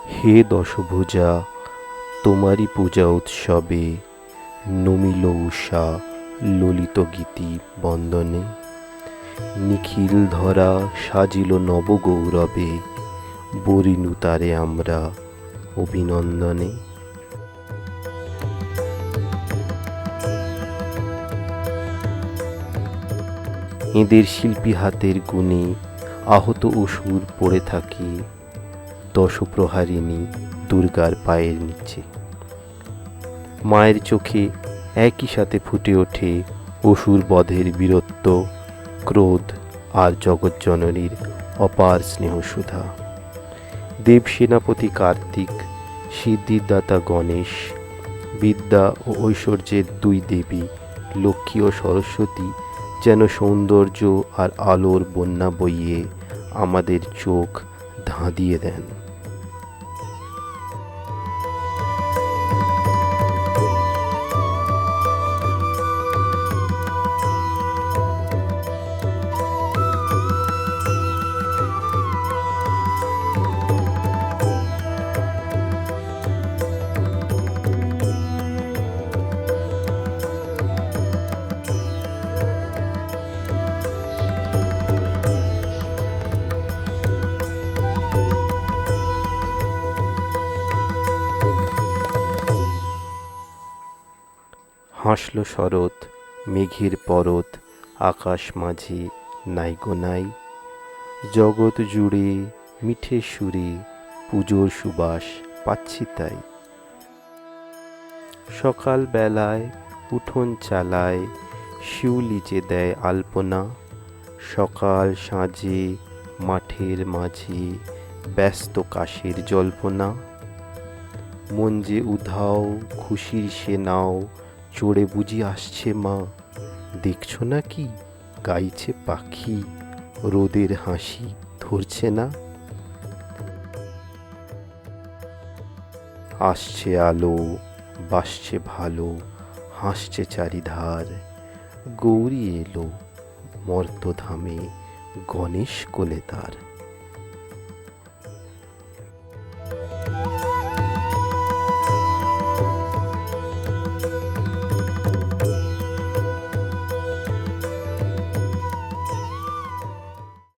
হে দশভুজা, তোমারই পূজা উৎসবে নমিল উষা ললিত গীতি বন্দনে। নিখিল ধরা সাজিল নবগৌরবে, বরিনু তারে আমরা অভিনন্দনে। এদের শিল্পী হাতের গুণে আহত অসুর পড়ে থাকে দশপ্রহারিণী দুর্গার পায়ের নিচে। মায়ের চোখে একই সাথে ফুটে ওঠে অসুর বধের বীরত্ব, ক্রোধ আর জগজ্জননীর অপার স্নেহসুধা। দেব সেনাপতি কার্তিক, সিদ্ধিদাতা গণেশ, বিদ্যা ও ঐশ্বর্যের দুই দেবী লক্ষ্মী ও সরস্বতী যেন সৌন্দর্য আর আলোর বন্যা বইয়ে আমাদের চোখ ধাঁধিয়ে দেন। হাসল শরৎ, মেঘের পরত, আকাশ মাঝে নাই গো নাই। জগৎ জুড়ে মিঠে সুরে পুজোর সুবাস পাচ্ছি তাই। সকাল বেলায় উঠোন চালায় শিউলি যে দেয় আলপনা। সকাল সাঁঝে মাঠের মাঝে ব্যস্ত কাশের জল্পনা। মন যে উধাও খুশির সে নাও চড়ে বুঝি আসছে মা। দেখছো না কি গাইছে পাখি, রোদের হাসি ধরছে না। আসছে আলো, বাসছে ভালো, হাসছে চারিধার। গৌরী এলো মর্তধামে, গণেশ কোলে তার।